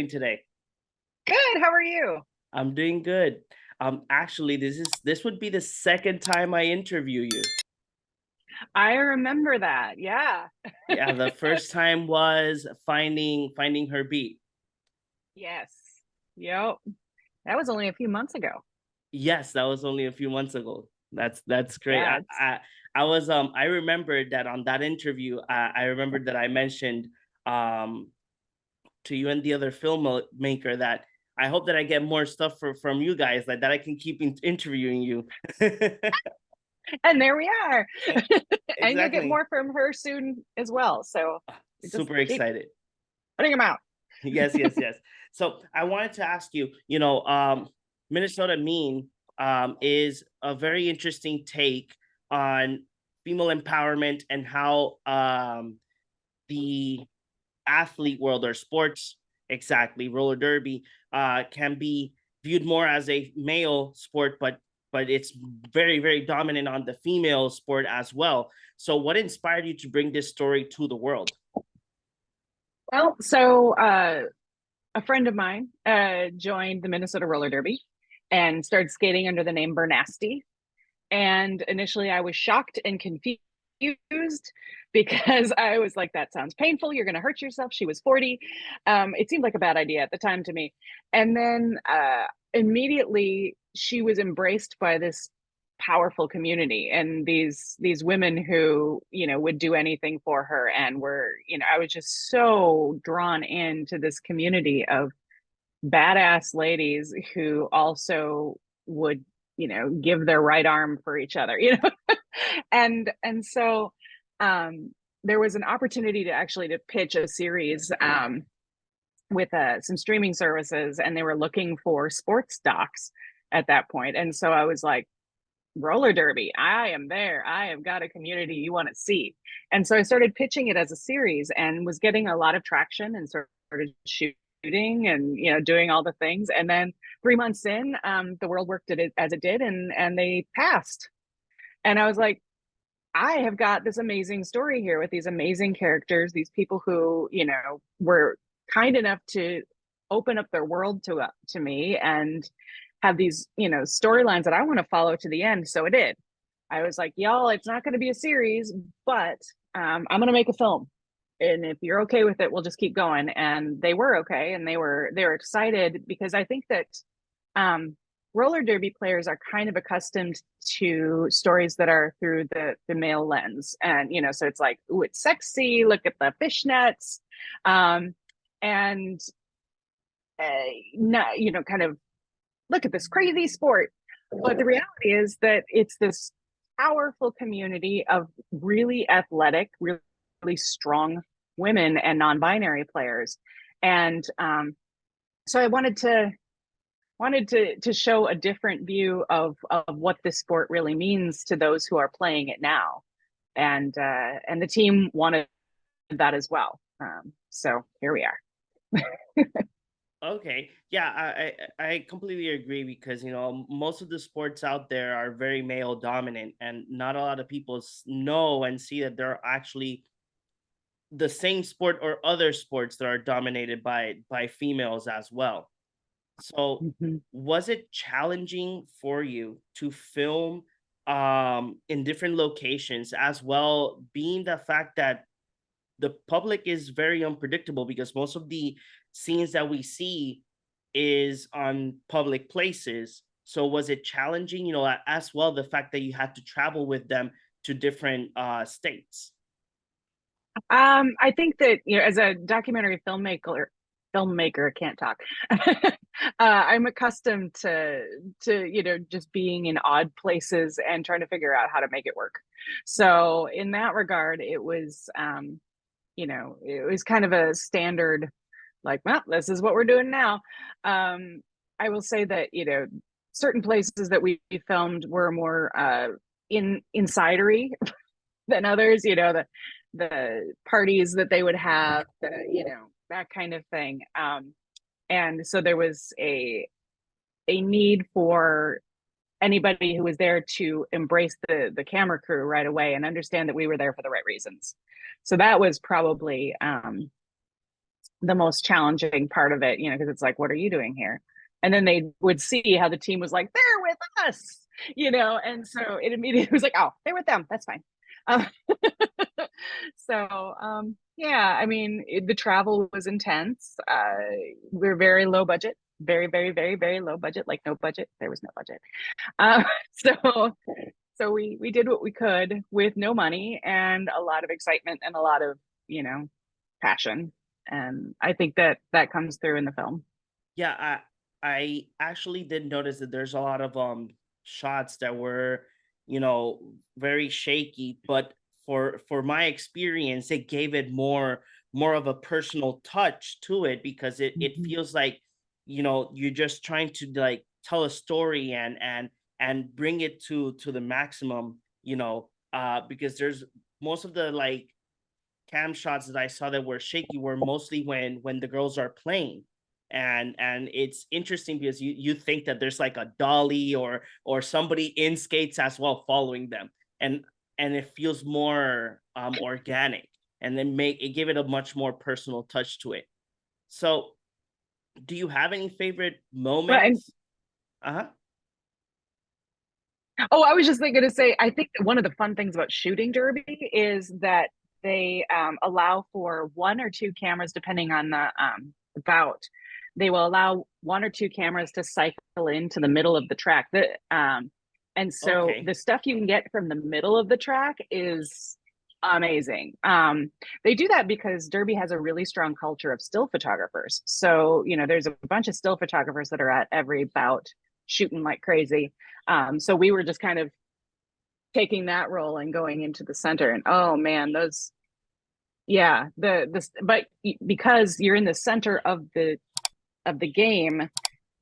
doing today? Good. How are you? I'm doing good. Actually, this would be the second time I interview you. I remember that. Yeah. Yeah, the first time was finding her beat. Yes. Yep. That was only a few months ago. Yes, that was only a few months ago. That's great. Yeah. I remembered that on that interview, I remembered that I mentioned um to you and the other filmmaker that I hope that I get more stuff from you guys, like that I can keep interviewing you. And there we are. And you'll get Exactly. more from her soon as well. So we just Super keep excited. putting them out. Yes, yes, yes. So I wanted to ask you, Minnesota Mean is a very interesting take on female empowerment and how the athlete world or sports, exactly, roller derby, can be viewed more as a male sport, but it's very, very dominant on the female sport as well. So what inspired you to bring this story to the world? So a friend of mine joined the Minnesota Roller Derby and started skating under the name Bernasty. And initially, I was shocked and confused because I was like, that sounds painful. You're going to hurt yourself. She was 40. It seemed like a bad idea at the time to me. And then immediately, she was embraced by this powerful community and these women who would do anything for her and were I was just so drawn into this community of badass ladies who also would give their right arm for each other, and so there was an opportunity to actually to pitch a series with some streaming services, and they were looking for sports docs at that point. And so I was like, roller derby, I am there, I have got a community you want to see. And so I started pitching it as a series and was getting a lot of traction and started shooting and doing all the things. And then 3 months in, the world worked it as it did, and they passed. And I was like, I have got this amazing story here with these amazing characters, these people who were kind enough to open up their world to me and have these storylines that I want to follow to the end. So it did. I was like, y'all, it's not going to be a series, but I'm going to make a film, and if you're okay with it, we'll just keep going. And they were okay, and they were excited because I think that um, roller derby players are kind of accustomed to stories that are through the male lens, and so it's like, ooh, it's sexy. Look at the fishnets, um, and not kind of look at this crazy sport. But the reality is that it's this powerful community of really athletic, really strong women and non-binary players. And so I wanted to show a different view of what this sport really means to those who are playing it now. And the team wanted that as well. So here we are. Okay. Yeah, I completely agree because most of the sports out there are very male dominant, and not a lot of people know and see that there are actually the same sport or other sports that are dominated by females as well. So, Mhm. was it challenging for you to film in different locations as well, being the fact that the public is very unpredictable because most of the scenes that we see is on public places. So was it challenging, as well, the fact that you had to travel with them to different states? I think that as a documentary filmmaker, can't talk. I'm accustomed to just being in odd places and trying to figure out how to make it work. So in that regard, it was kind of a standard, like, well, this is what we're doing now. I will say that certain places that we filmed were more insidery than others. The parties that they would have, that kind of thing. And so there was a need for anybody who was there to embrace the camera crew right away and understand that we were there for the right reasons. So that was probably the most challenging part of it, because it's like, what are you doing here? And then they would see how the team was like, they're with us, and so it immediately was like, oh, they're with them. That's fine. Uh, yeah, I mean, the travel was intense. We're very low budget, very, very, very, very low budget, like no budget. There was no budget. Uh, so we did what we could with no money and a lot of excitement and a lot of, you know, passion. And I think that that comes through in the film. Yeah, I actually did notice that there's a lot of shots that were, very shaky, but for my experience, it gave it more of a personal touch to it because it Mhm. feels like, you're just trying to like tell a story and bring it to the maximum, because there's most of the like cam shots that I saw that were shaky were mostly when the girls are playing. And it's interesting because you think that there's like a dolly or somebody in skates as well following them. And it feels more organic, and then make it give it a much more personal touch to it. So do you have any favorite But and moments? Uh-huh. oh, I was just going to say, I think that one of the fun things about shooting derby is that they allow for one or two cameras, depending on the bout. They will allow one or two cameras to cycle into the middle of the track. And so Okay. the stuff you can get from the middle of the track is amazing. They do that because Derby has a really strong culture of still photographers. So, there's a bunch of still photographers that are at every bout shooting like crazy. So we were just kind of taking that role and going into the center. And oh man, those, yeah, but because you're in the center of the game,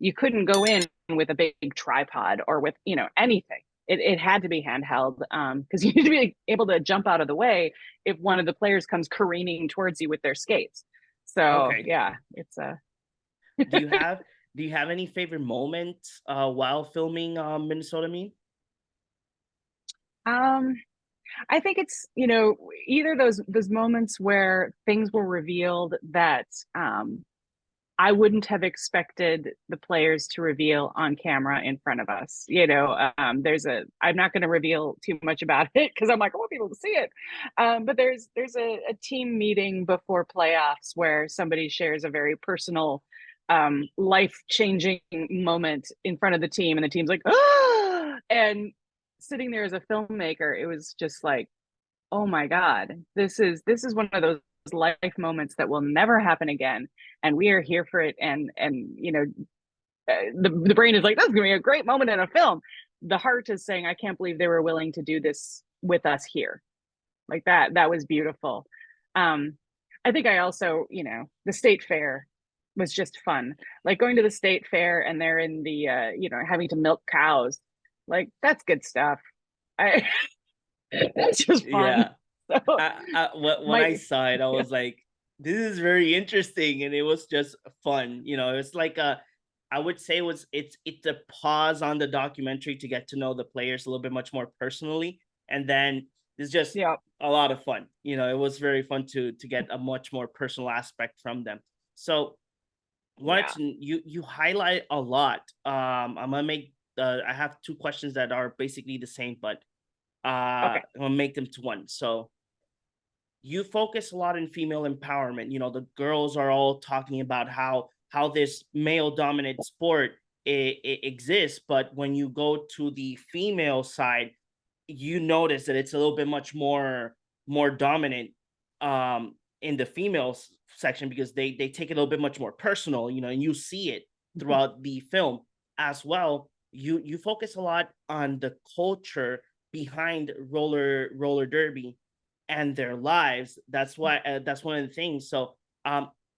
you couldn't go in with a big tripod or with anything. It had to be handheld because you need to be able to jump out of the way if one of the players comes careening towards you with their skates. So Okay. yeah, it's a Do you have do you have any favorite moments while filming Minnesota Mean? um I think it's, either those moments where things were revealed that I wouldn't have expected the players to reveal on camera in front of us. I'm not going to reveal too much about it because I'm like, I want people to see it. But there's a team meeting before playoffs where somebody shares a very personal, life changing moment in front of the team, and the team's like, ah! And sitting there as a filmmaker, it was just like, oh my god, this is one of those life moments that will never happen again, and we are here for it. And the brain is like, that's gonna be a great moment in a film. The heart is saying, I can't believe they were willing to do this with us here. Like that was beautiful. I think I also, the state fair was just fun, like going to the state fair and they're in the having to milk cows. Like that's good stuff. I That's just fun. Yeah. So When I my saw it, I yeah. was like, "This is very interesting," and it was just fun. It's like I would say it's a pause on the documentary to get to know the players a little bit much more personally, and then it's just Yeah. a lot of fun. It was very fun to get a much more personal aspect from them. So, Yeah. you highlight a lot. I'm gonna make I have two questions that are basically the same, but Okay. I'm gonna make them to one. So you focus a lot in female empowerment. The girls are all talking about how this male dominant sport it exists, but when you go to the female side, you notice that it's a little bit much more dominant in the females section because they take it a little bit much more personal, and you see it throughout the film as well. You focus a lot on the culture behind roller derby and their lives. That's one of the things. So,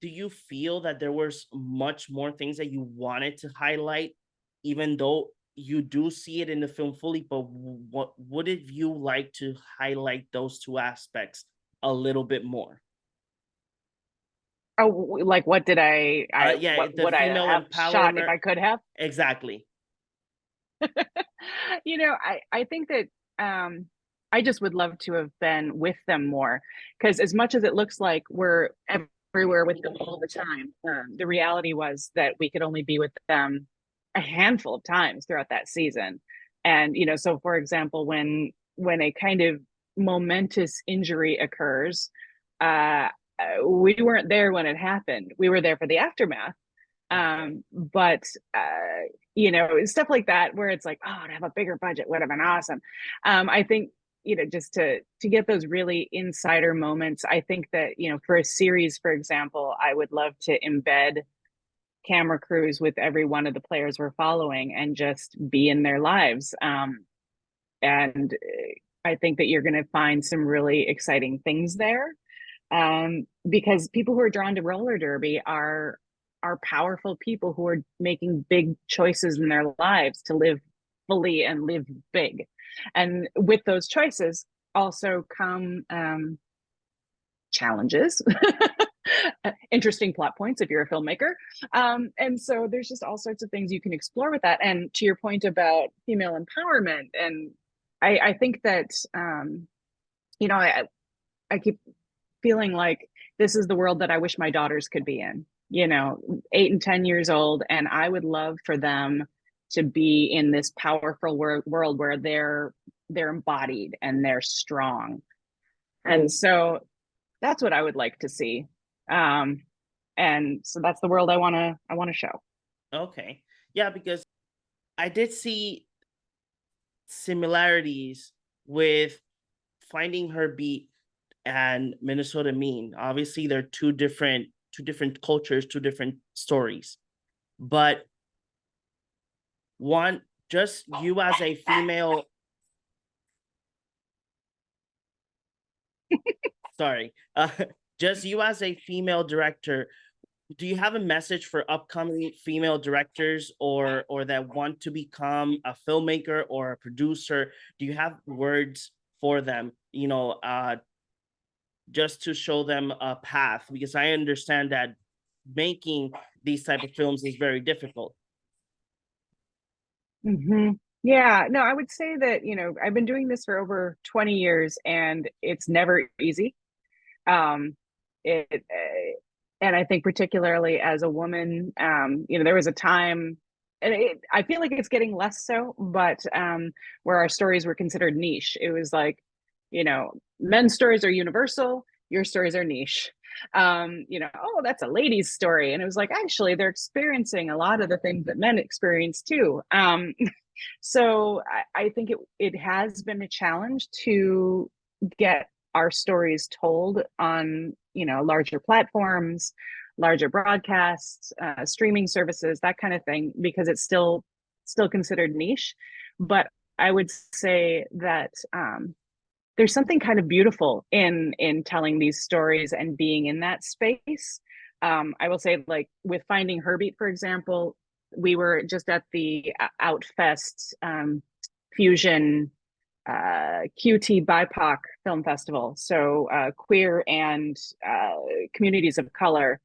do you feel that there was much more things that you wanted to highlight, even though you do see it in the film fully? But what would have you like to highlight those two aspects a little bit more? Oh, like what did Yeah, what the would I female have shot if empowerment. I could have? Exactly. I think that I just would love to have been with them more, because as much as it looks like everywhere with them all the time. The reality was that we could only be with them a handful of times throughout that season. And, so for example, when a kind of momentous injury occurs, we weren't there when it happened. We were there for the aftermath. Okay. But stuff like that where it's like, oh, to have a bigger budget would have been awesome. I think, just to get those really insider moments, I think that, for a series, for example, I would love to embed camera crews with every one of the players we're following and just be in their lives. And I think that you're going to find some really exciting things there, because people who are drawn to roller derby are powerful people who are making big choices in their lives to live fully and live big. And with those choices also come challenges, interesting plot points if you're a filmmaker. And so there's just all sorts of things you can explore with that. And to your point about female empowerment, and I think that, I keep feeling like this is the world that I wish my daughters could be in, 8 and 10 years old. And I would love for them to be in this powerful world where they're embodied and they're strong. And so that's what I would like to see. And so that's the world I want to show. Okay. Yeah, because I did see similarities with Finding Her Beat and Minnesota Mean. Obviously, they're two different cultures, two different stories. But one, just you as a female, sorry, just you as a female director, do you have a message for upcoming female directors or that want to become a filmmaker or a producer? Do you have words for them, just to show them a path? Because I understand that making these type of films is very difficult. Mm-hmm. Yeah, no, I would say that, I've been doing this for over 20 years and it's never easy. Um, and I think particularly as a woman, there was a time, and I feel like it's getting less so, but where our stories were considered niche. It was like, men's stories are universal, your stories are niche. Oh, that's a lady's story. And it was like, actually, they're experiencing a lot of the things that men experience too. So I think it has been a challenge to get our stories told on larger platforms, larger broadcasts, streaming services, that kind of thing, because it's still considered niche. But I would say that there's something kind of beautiful in telling these stories and being in that space. I will say, like with Finding Her Beat, for example, we were just at the Outfest Fusion QT BIPOC Film Festival. So queer and communities of color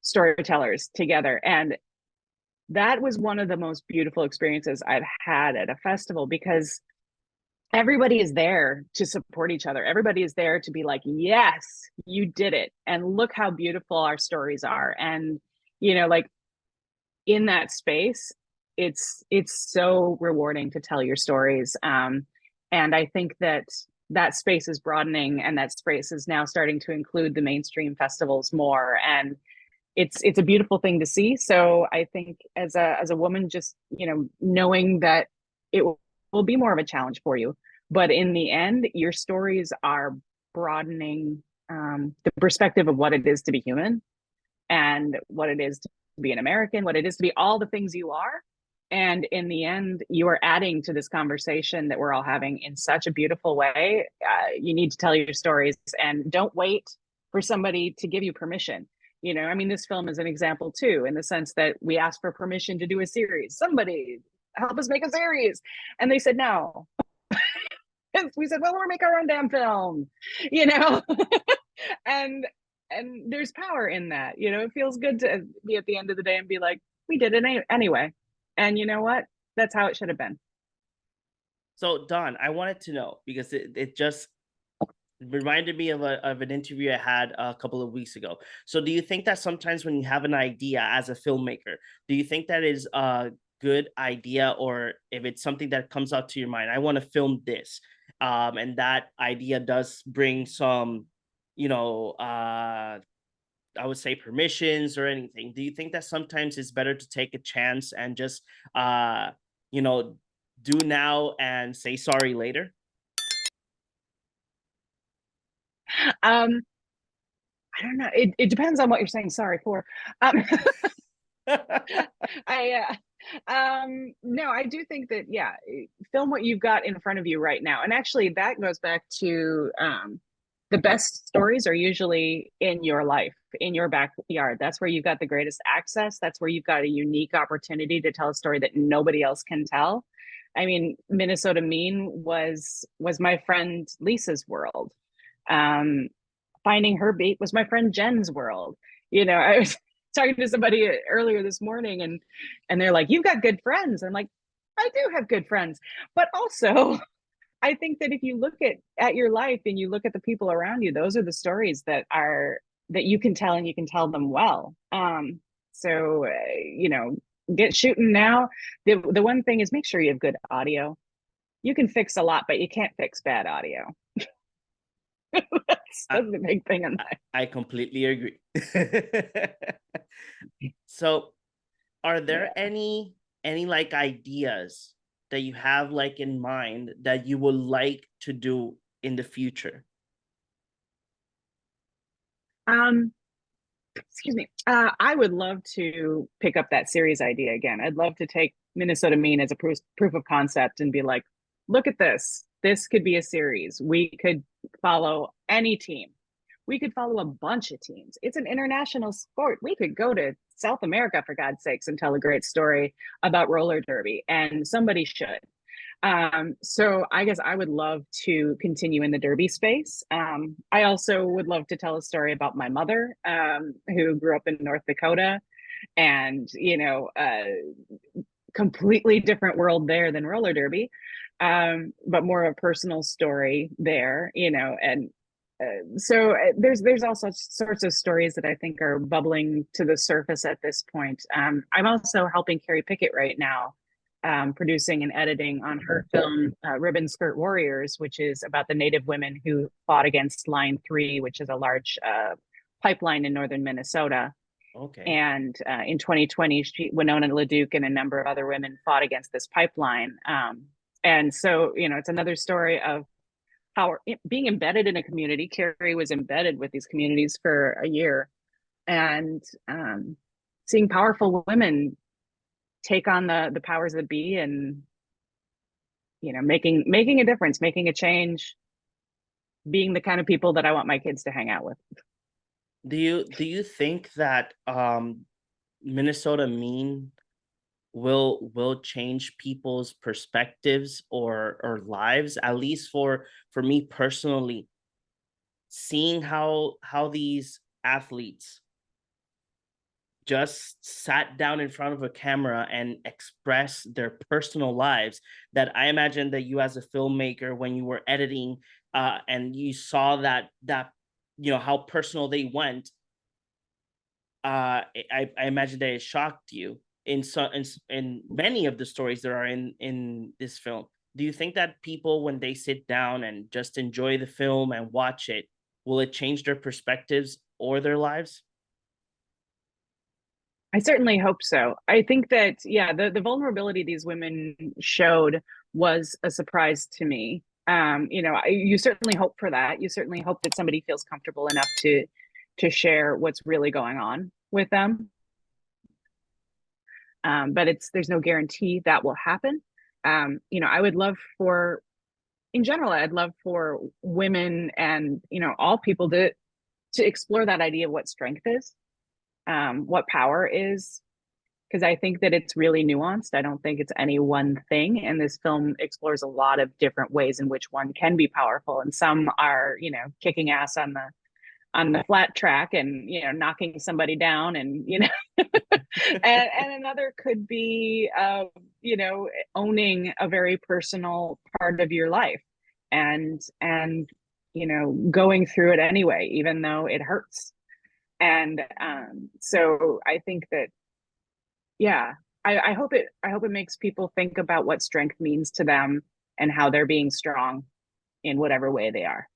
storytellers together. And that was one of the most beautiful experiences I've had at a festival, because everybody is there to support each other. Everybody is there to be like, yes, you did it. And look how beautiful our stories are. And, like in that space, it's so rewarding to tell your stories. And I think that space is broadening, and that space is now starting to include the mainstream festivals more. And it's a beautiful thing to see. So I think as a woman, just knowing that it will be more of a challenge for you, but in the end, your stories are broadening the perspective of what it is to be human, and what it is to be an American, what it is to be all the things you are. And in the end, you are adding to this conversation that we're all having in such a beautiful way. You need to tell your stories, and don't wait for somebody to give you permission. This film is an example too, in the sense that we asked for permission to do a series. Somebody help us make a series. And they said no. And we said, well, we'll make our own damn film, and there's power in that. It feels good to be at the end of the day and be like, we did it anyway. And you know what? That's how it should have been. So Don, I wanted to know, because it just reminded me of an interview I had a couple of weeks ago. So do you think that sometimes when you have an idea as a filmmaker, do you think that is a good idea, or if it's something that comes out to your mind, I want to film this, and that idea does bring some, you know, I would say permissions or anything. Do you think that sometimes it's better to take a chance and just uh, you know, do now and say sorry later? Um, I don't know. It depends on what you're saying sorry for. Um, I no, I do think that yeah, film what you've got in front of you right now. And actually that goes back to the best stories are usually in your life, in your backyard. That's where you've got the greatest access. That's where you've got a unique opportunity to tell a story that nobody else can tell. I mean, Minnesota Mean was my friend Lisa's world. Um, Finding Her Beat was my friend Jen's world. You know, I was talking to somebody earlier this morning, and they're like, "You've got good friends." I'm like, "I do have good friends, but also." I think that if you look at your life and you look at the people around you, those are the stories that you can tell, and you can tell them well. So you know, get shooting now. The one thing is make sure you have good audio. You can fix a lot, but you can't fix bad audio. I, That's the big thing on that. I completely agree. So, are there Yeah. any like ideas that you have like in mind that you would like to do in the future? Um, Excuse me. I would love to pick up that series idea again. I'd love to take Minnesota Mean as a proof of concept and be like, look at this. This could be a series. We could follow any team. We could follow a bunch of teams. It's an international sport. We could go to South America, for God's sakes, and tell a great story about roller derby, and somebody should. So I guess I would love to continue in the derby space. I also would love to tell a story about my mother, who grew up in North Dakota, and completely different world there than roller derby, but more of a personal story there. And there's all sorts of stories that I think are bubbling to the surface at this point. I'm also helping Carrie Pickett right now, producing and editing on her film Ribbon Skirt Warriors, which is about the Native women who fought against Line 3, which is a large pipeline in northern Minnesota. Okay. And in 2020, Winona LaDuke and a number of other women fought against this pipeline. And so, it's another story of how being embedded in a community. Carrie was embedded with these communities for a year, and seeing powerful women take on the powers that be, and making a difference, making a change, being the kind of people that I want my kids to hang out with. Do you think that Minnesota Mean will change people's perspectives or lives, at least for me personally, seeing how these athletes just sat down in front of a camera and express their personal lives, that I imagine that you as a filmmaker, when you were editing and you saw that how personal they went, I imagine that it shocked you in many of the stories that are in this film. Do you think that people, when they sit down and just enjoy the film and watch it, will it change their perspectives or their lives? I certainly hope so. I think that, yeah, the vulnerability these women showed was a surprise to me. You certainly hope for that. You certainly hope that somebody feels comfortable enough to share what's really going on with them. But there's no guarantee that will happen. I would love for, in general, I'd love for women and all people to explore that idea of what strength is, what power is, because I think that it's really nuanced. I don't think it's any one thing. And this film explores a lot of different ways in which one can be powerful. And some are, kicking ass on the flat track and knocking somebody down, and and another could be owning a very personal part of your life, and going through it anyway, even though it hurts. And so I think that, yeah, I hope it makes people think about what strength means to them and how they're being strong in whatever way they are.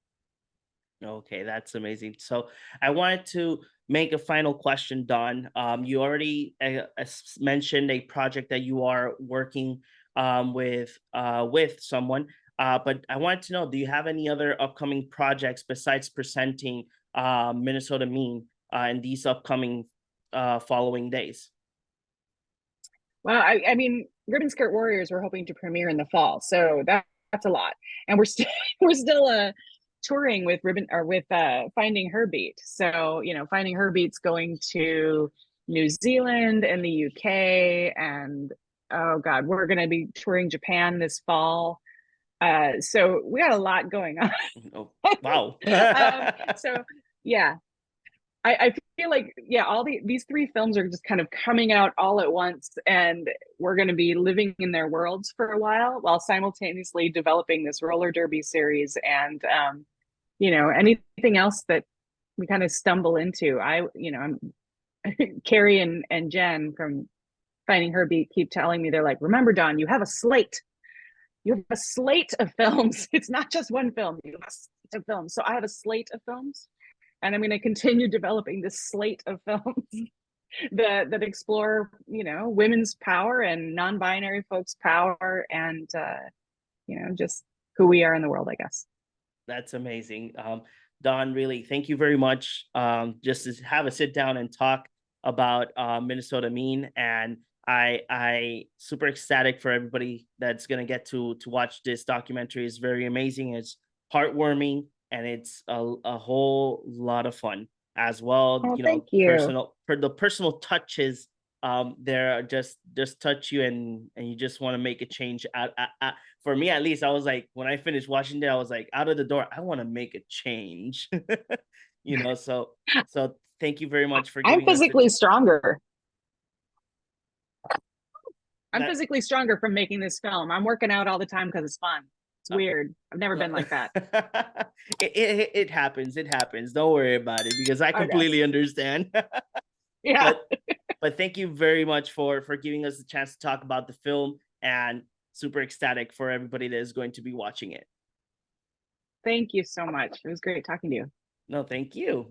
Okay, that's amazing. So I wanted to make a final question, Don. You already mentioned a project that you are working with someone, but I wanted to know: do you have any other upcoming projects besides presenting Minnesota Mean in these upcoming following days? Well, I mean, Ribbon Skirt Warriors we're hoping to premiere in the fall, so that's a lot, and we're still we're still touring with Ribbon or with Finding Her Beat. So Finding Her Beat's going to New Zealand and the UK, and oh God, we're going to be touring Japan this fall. So we got a lot going on. Oh, wow. So yeah, I feel like, yeah, these three films are just kind of coming out all at once, and we're going to be living in their worlds for a while simultaneously developing this roller derby series and anything else that we kind of stumble into. I'm Carrie and Jen from Finding Her Beat keep telling me, they're like, remember, Don, you have a slate. You have a slate of films. It's not just one film. You have a slate of films. So I have a slate of films, and I'm going to continue developing this slate of films that explore, women's power and non-binary folks' power, and just who we are in the world, I guess. That's amazing. Don, really, thank you very much. Just to have a sit down and talk about Minnesota Mean, and I super ecstatic for everybody that's gonna get to watch this documentary. It's very amazing. It's heartwarming, and it's a whole lot of fun as well. Oh, thank you. Personal for the personal touches. There are just touch you, and you just want to make a change for me at least. I was like, when I finished watching it, I was like, out of the door, I want to make a change. So thank you very much for I'm giving us the physically stronger. I'm that. physically stronger from making this film. I'm working out all the time because it's fun. It's uh, weird. I've never been like that. it happens. It happens. Don't worry about it, because I I know. completely understand. Yeah. but but thank you very much for giving us the chance to talk about the film, and super ecstatic for everybody that is going to be watching it. Thank you so much. It was great talking to you. No, thank you.